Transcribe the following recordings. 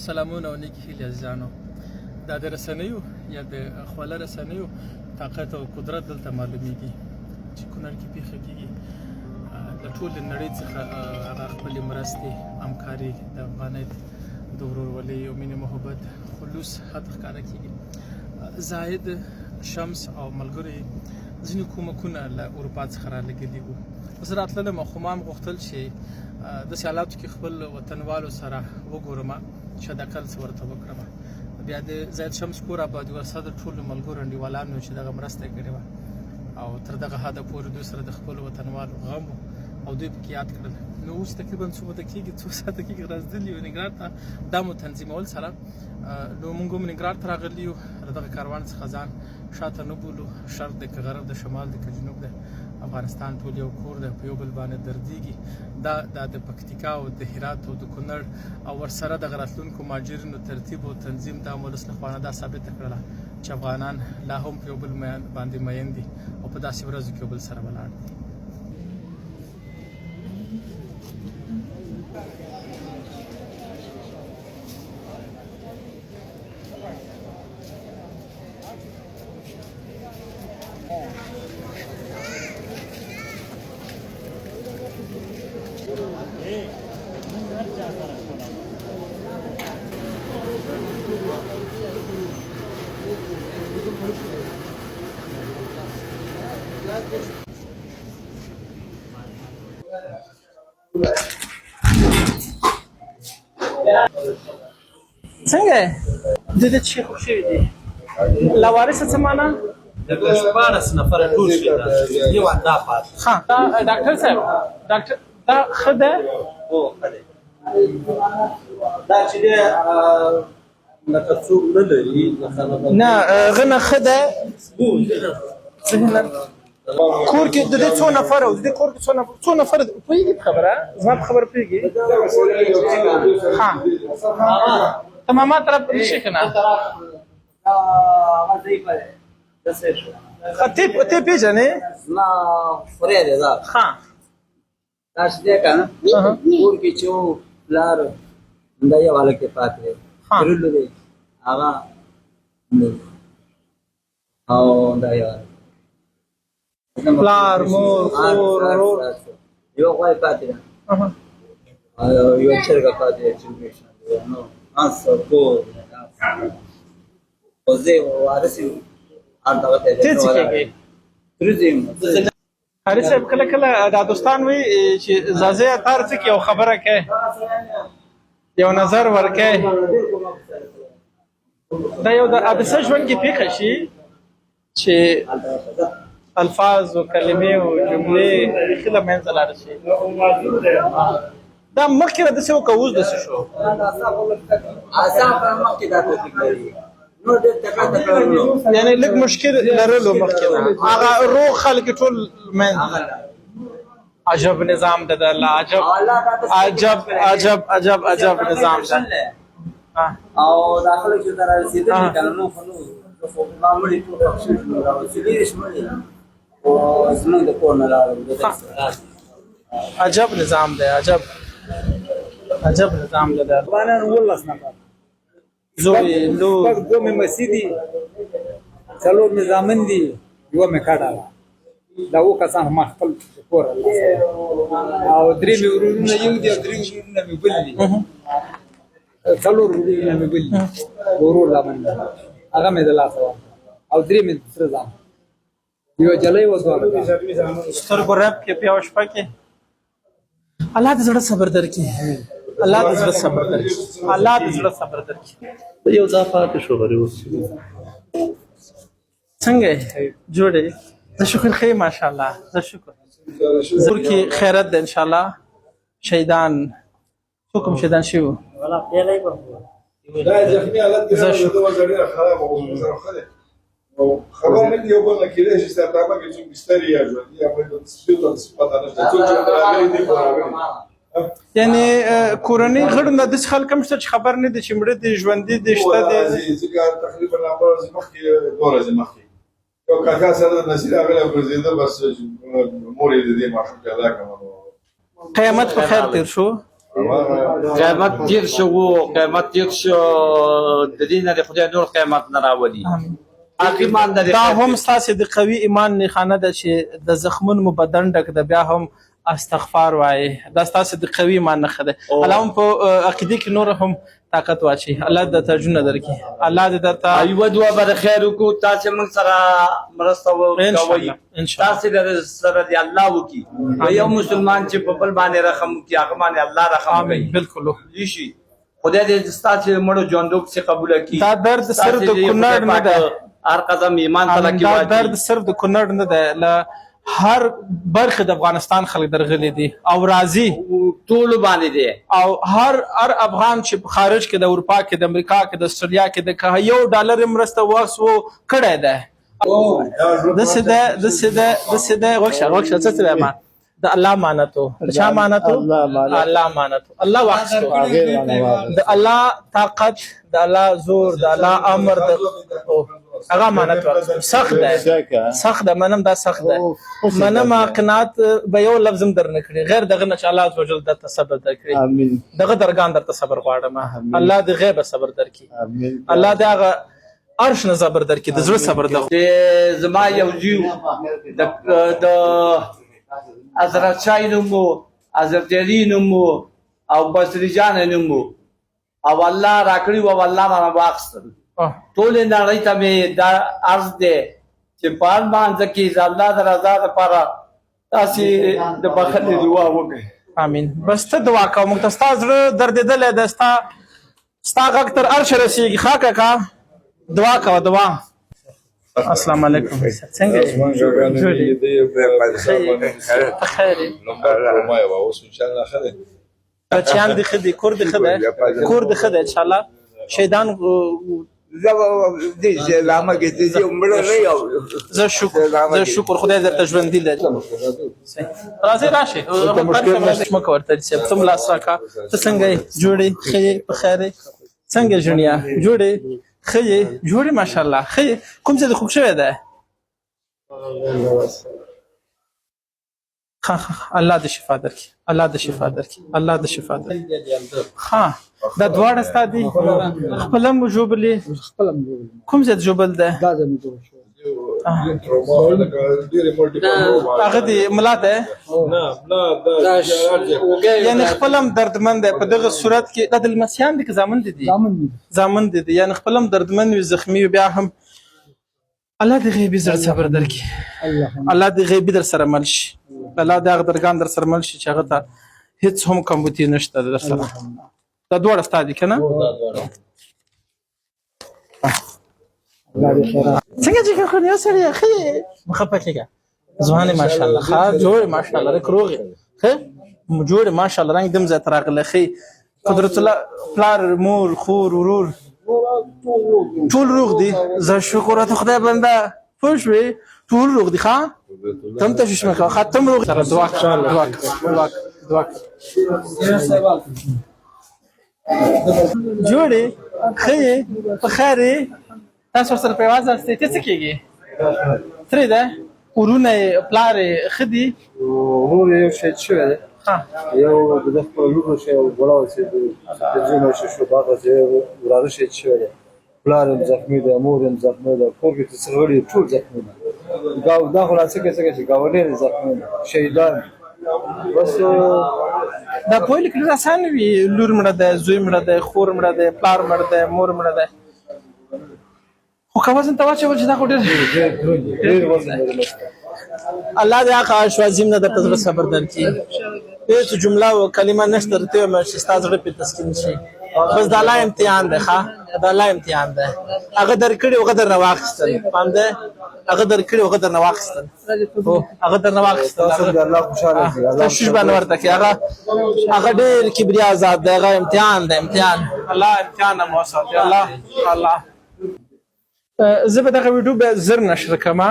سلامونه او نیکې هیلې عزیزانو. دا د رسنیو یا د خواله رسنیو طاقت او قدرت دلته معلومیږي چې کونړ کې پیښه کېږي. د ټولې نړۍ څخه هغه خپلې مرستې، همکاري، د افغانیت، د ورورولۍ او مینې محبت خلوص حتی ښکاره کېږي. زاهد، شمس او ملګري ځینې کومکونه له اروپا څخه رالېږلي وو. زه راتللم او خو ما هم غوښتل چې داسې حالاتو کې خپل وطنوالو سره وګورم چې حداقل څه ورته وکړم. بیا د زاهد شمس کور ابادي ورسره د ټولو ملګرو انډیوالانو چې دغه مرسته یې کړې وه او تر دغه حده پورې دوی سره د خپلو وطنوالو غم او دوی پکې یاد کړل. نو اوس تقریبا څو موده کېږي، څو ساعته کېږي راځدلي یو ننګرهار ته دا مو تنظیمول سره. نو موږ هم ننګرهار ته راغلي یو، له دغه کاروان څخه ځان شاته نه بولو. شرق دی که غرب دی، شمال دی که جنوب دی، افغانستان ټول یو کور دی، په یو بل باندې دردیږي. دا د پکتیکا او د هرات او د کونړ او ورسره دغه راتلونکو مهاجرینو ترتیب او تنظیم دا ولس له خوا نه دا ثابته کړله چې افغانان لا هم په یو بل باندې مین دي او په داسې ورځو کې یو بل سره ولاړ دي. څنګه د دې چې خو شوي دي لاوارثه څه معنا؟ د 14 نفره ټول شوي یو اندا پات. ها ډاکټر صاحب، ډاکټر دا ښه ده؟ او ښه دی. دا چې دی لکه څوک نه لري نه هغه نه ښه ده. کور کې د دې څو نفره او د دې کور کې څو نفره پوهېږي په خبره؟ زما په خبره پوهېږي؟ ها ته ماما طرف ته نشې که نه؟ ته پېژنې؟ زما خورې دی دا. ها دا چې دی که نه کور کې چې و پلار همدا یو هلک یې پاتې دی ترلو دی هغه او دا یو پلار، مور، کور، ورور یو غوا یې پاتې ده او یو چرګه پاتې ده چې نو اس کور او زه وارث یم هر دغه ته ته څه کېږې؟ حارث صاحب کله کله دا دوستان وایي چې زازی اتار څه کې یو خبره کوي، یو نظر ورکوي. دا یو د حادثه ژوند کې پېښه شي چې الفاظ و کلمې او جملې بیخي له منځه لاړه شي. دا مخکې نه داسې وکړه، اوس داسې شو. یعنې لږ مشکل لرلو مخکې نه، هغه روغ خلک ټول منځ. عجب نظام ده د الله، عجب عجب عجب عجب عجب نظام ده. او دا خلک چې ته رارسېدلي که نه نو خو نو ما مړي ټول ښخ شوي نو راوسېدلي شمړي او زمونږ د کور نه لاړل. عجب نظام دی، عجب عجب نظام دی. افغانان 19 نفر، زوی لور دوه مې مسي دي، څلور مې زامن دي، یوه مې کډه ده. دا اووه کسان ما خپل کور او درې مې ورورونه یو دي او درې ورورونه مې بل دي، څلور ورورونه مې بل دي، ورور زامن دی هغه مې د لاسه ورکړه او درې مې سره زامن، یو جلۍ و دوه سترګو رب کې په یوه شپه کې. الله د زړه صبر درکړي، الله د زړه صبر درکړي، الله د زړه صبر درکړي. یو ځا پاتې شو غري اوس څنګه یې جوړ یې؟ زه شکر ښه یم ماشاءالله، زه شکر. زور کې خیرت ده انشاءالله. شهیدان څوک کوم شهیدان شوي وو؟ زه شکر. خبر نه یو بل کېدای شي ستاسو په کې چې بستر یا ژوندۍ یا په سپیډ پتا نه څه چې راغلي دي یعنی کورنۍ غړو نه داسې خلک هم شته چې خبر نه دي چې مړه دي ژوندي دي شته دي. ځکه تقریبا ورځ مخکې 2 ورځې مخکې یو کاکا سره د نصیر هغه ورزیده بس مور یې د دې ماشوم پیدا کړو. قیامت په خیر تیر شو. قیامت تیر شو قیامت تیر شو د دې نه د خدای نور قیامت نه راولي حقي مان د دا هم ستاسې د قوي ایمان نښانه ده چې د زخمونو مو بدن ډک ده بیا هم استغفار وایي دا ستاسې د قوي ایمان نښه ده الله هم په عقیدې کې نور هم طاقت واچي الله د ترجمه درکړي الله دې درته ایوه دعا به د خیر وکړو تاسې موږ سره مرسته وکوئ تاسې د سره د الله وکړي یو مسلمان چې په بل باندې رحم وکړي هغه باندې الله رحم کوي بالکل شي خدای دې ستاسې مړو ژوندو پسې قبوله کړي دا درد صرف د کونړ نه ده هر قدم ایمان تعالی کې دا درد صرف د کونړ نه ده له هر برخه د افغانستان خلک درغلي دي او راضي ټول باندې دي او هر افغان چې خارج کې د اروپا کې د امریکا کې د استرالیا کې د $1 مرسته واسو کړه ده د سده وښه څه ما د الله مانتو د چا مانتو الله مانتو الله واخستو د الله طاقت د الله زور د الله امر د هغه مانتو سخت ده منم دا سخت ده منم قناعت به یو لفظ در نه کړی غیر دغه نه چې الله عز وجل د صبر درکړي امين دغه درګان درته صبر غواړم الله د غیب صبر درکړي امين الله دغه عرش نه صبر درکړي د زړه صبر د زما یو جیو د حضرت شاه نومو حضرت علی نومو او بصری جان نومو او الله راکړي او الله ما واخستل ټول نړۍ ته مې دا عرض دی چې په باندې کې الله د رضا لپاره تاسو د بخښنې دعا وکړئ امين بس ته دعا کوم موږ تاسو زړه دردېدل د ستا غږ تر عرش رسیږي خاکه کا دعا کوه دعا السلام علیکم څنګه بخیر بچیان دي خدي کور دي خدای کور دي خدای ان شاء الله شیطان زه شکر خدای درته ژوندي لري راځي راشي مکه ورته چې تم لاس راکا ته څنګه جوړې خې په خیره څنګه جوړیا جوړې خې جوړې ماشاءالله خې کوم څه د خوښ شوی ده الله د شفا درکړي الله د شفا درکړي الله د شفا درکړي ها دا دواړه ستادي خپلم جوبلې کوم څه جوبل ده هغه دی ملاته یعنی خپلم دردمند په دغه صورت کې د المسیان د زامن دي یعنی خپلم دردمند وي زخمی بیا هم الله د غیبی زړه صبر درکړي الله د غیبی در سره مل شي الله د هغه درګان در سره مل شي چې هغه ته هیڅ هم کمبوتی نشته در سره دا دواړه ستادي کنه څنګه چې خو نه سره خې مخه کېګه ځوانه ماشاءالله ښه جوړ ماشاءالله رکروغه ښه جوړ ماشاءالله رنگ دم زه تراغله خې قدرت الله پلار مور خور ورور ټول روغ دي زه شکر ته خدای بنده پوښوي ټول روغ دي ښا تم ته شمه کا ختم روغ سره دعا جوړې خې په خیره تاسو سره په واځه ستې څه کېږي ترې ده ورونه پلار خدي ورور یو شي شو ده یو د خپل لور شي او ولاو شي د جنو شي باغه شي وراره شي شو ده پلار زخمی ده مور زخمی ده کور کې څلوري ټول زخمی ده گاو دا خلاصه کې څه گاولې زخمی ده شهیدان بس دا په لیک رسان وی لور مړه ده زوی مړه ده خور مړه ده پلار مړه ده مور مړه ده خو کوازن ته واچول چې دا خو ډېر الله دې هغه اشوازیم نه د تزړه صبر درکړي هیڅ جمله او کلمه نشته ته مې چې تاسو په تسکین شي بس دا لا امتحان ده ښا دا لا امتحان ده هغه درکړي او غدر نه واخستل پاندې هغه درکړي او غدر نه واخستل او هغه در نه واخستل الله خوشاله شي الله شش باندې ورته کې هغه ډېر کبریا آزاد ده هغه امتحان ده امتحان الله امتحان مو ساتي الله زه به دغه ویډیو به زر نشر کما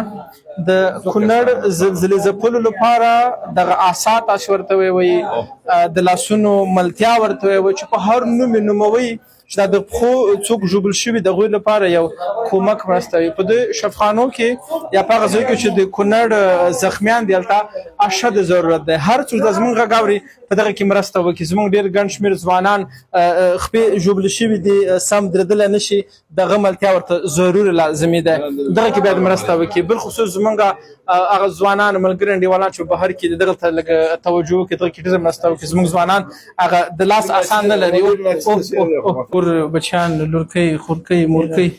د کونړ زلزلې ځپلو لپاره دغه آسات ورته وي د لاسونو ملتیا ورته وي چې په هر نوم نوموي چې دا د پښو څوک ژوبل شوي د هغوی لپاره یو کومک مرسته وي. په دې شفاخانو کې یا په هغه ځای کې چې د کونړ زخمیان دي هلته اشد ضرورت دی. هر څوک د زموږ غږ اوري په دغه کې مرسته وکړي. زموږ ډېر ګڼ شمېر ځوانان خپې ژوبل شوي دي، سم درېدلی نه شي، دغه ملتیا ورته ضروري لازمي ده. دغه کې باید مرسته وکړي. بالخصوص زموږ هغه ځوانان ملګري انډیوالان چې بهر کې دي دغه ته لږ توجه وکړي، دغه کې ډېره مرسته وکړي. زموږ ځوانان هغه د لاس اسان نه لري. کور بچیان لورکۍ خورکۍ مورکۍ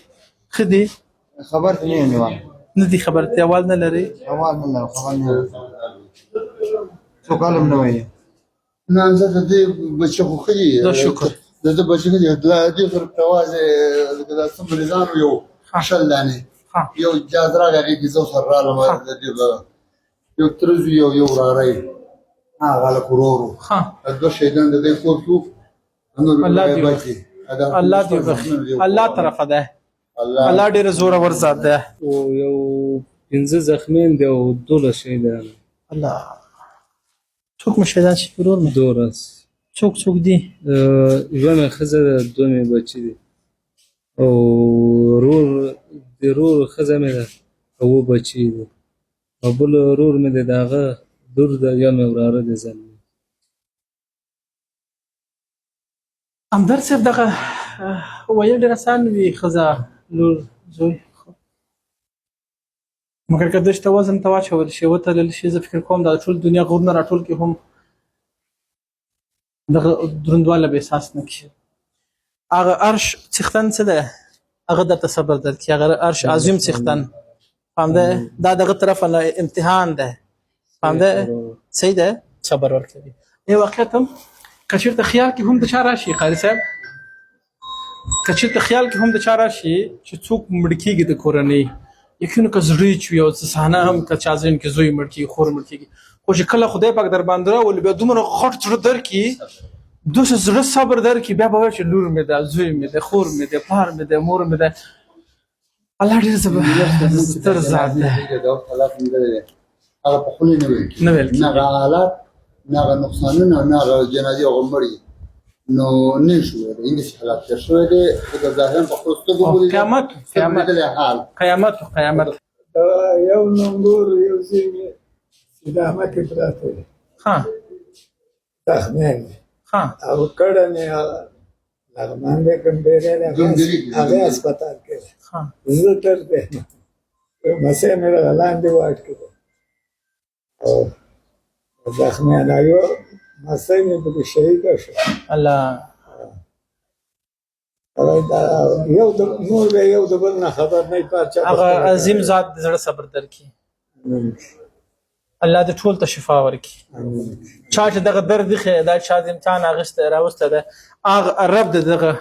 ښه دي؟ خبر ته نه یم نیولی. نه دي خبرتې اول نه لري؟ اول نه لرم، خبر نه لرم. څو کال هم نوی یم. نه زه د دې بچي خو ښه دي. دا شکر. د ده بچي ښه دي. دې سره په یوازې د څه مریضانو یو 60 دانې یو جاز راغی، هغې کې زه سره رالم. د دې یو تره زوی یو وراره یې هغه هلک ورور و. دوه شهیدان د دې کور کې الله دې وبخي. الله طرفه ده. الله ډېر زورور ذات ده. او یو 15 زخمیان دي او 12 شهیدان. الله. څوک مو شهیدان شي ورور مې؟ 12. څوک دي؟ یوه مې ښځه ده، 2 مې بچي دي او ورور ښځه مې ده او 2 بچي دي او بل ورور مې دی د هغه لور ده، یا مې وراره دی زلمی. همدرد صاحب دغه ویل ډېر اسان وي، ښځه لور زوی، مګر که دشته وزن ته واچول شي وتلل شي، زه فکر کوم دا ټول دنیا غرونه راټول کړي هم دغه دروندواله به احساس نه کړي. هغه عرش څښتن څه دی؟ هغه درته صبر درکړي. هغه عرش عظیم څښتن فهمده؟ دا دغه طرفه نه امتحان ده فهمده؟ صحیح ده؟ صبر ورکوي. یو واقعیت هم که چېرته خیال کې هم د چا راشي قاري صاحب، که چېرته خیال کې هم د چا راشي چې څوک مړ کېږي د کورنۍ، یقینا که زړه چوي او څه صحنه هم که چا ذهن کې زوی مړ کېږي خور مړ کېږي، خو چې کله خدای پاک در باندې راولي بیا دومره غټ زړه درکړي، دومره زړه صبر درکړي، بیا به وایي چې لور مې ده، زوی مې ده، خور مې ده، پلار مې ده، مور مې ده. الله ډېر ستر ذات دی. هغه په خولې نه ویل کېږي، نه هغه حالات، نه هغه نقصانونه، نه هغه جنازې هغه مړي نو نه شو ویلی. همداسې حالات تېر شوی دی. لکه ظاهراً په خپلو سترګو قیامت یو نومبور یو ځای مې سیداحمد کې پراته دي، زخمیان دي او کډه مې لغمان دی ګمبېری دی، هغې هسپتال کې دی. زه تر دی مسۍ مې دغه لاندې واټ کې دی او زخمیان یو مسۍ مې پکې شهیده شو. الله. یو د نور دی یو د بل نه خبر نه پات. هغه عظیم ذات د زړه صبر درکړي. الله دې ټول ته شفا ورکړي. چا چې دغه درد دی دا چا د امتحان اخیستی راوستی ده، هغه رب دې دغه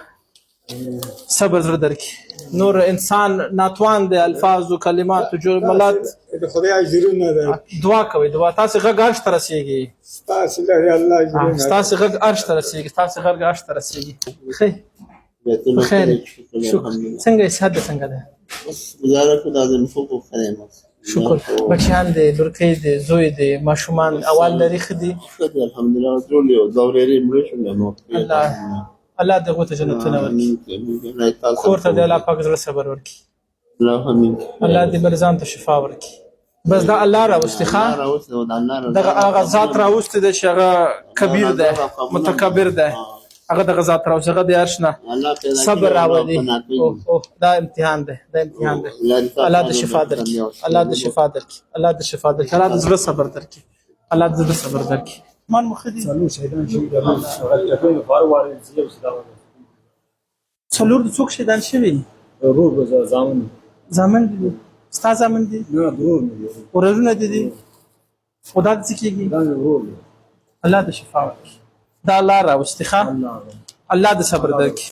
صبر زړه درکړي. نور انسان ناتوان دی، الفاظ و کلمات و جملات د خدای اجرونه ده. دعا کوئ، دعا. تاسې غږ عرش ته رسېږي، ستاسې لرې الله اجرونه، ستاسې غږ عرش ته رسېږي، ستاسې غږ عرش ته رسېږي. ښه بخیر. شکر. څنګه صحت دې څنګه ده؟ گزاره کن از این خوب خیلی ماست. شکر. بچیان دي، لورکۍ دي، زوی دي، ماشومان اول لري ښه دي؟ ښه دي الحمدلله. ټول یو دورېرې مړه شول نو الله دې هغو ته جنتونه ورکړي، کور ته دې الله پاک زړه صبر ورکړي. الله دې مریضانو ته شفا ورکړي. بس دا الله راوستي ښه، دغه هغه ذات راوستی دی چې هغه کبیر دی، متکبر دی، هغه دغه ذات راوستي، هغه د عرش نه صبر راولي. دا امتحان دی، دا امتحان دی. الله دې شفا درکړي، الله دې شفا درکړي، الله دې شفا درکړي، الله دې زړه صبر درکړي، الله دې زړه صبر درکړي. مان مو ښه دي؟ څلور د څوک شهیدان شوي؟ زامن دي. ستا زامن دي؟ ورورونه دي دي؟ خو دا د څه کېږي؟ الله دې شفا ورکړي. دا الله راوستي ښه، الله دې صبر درکړي.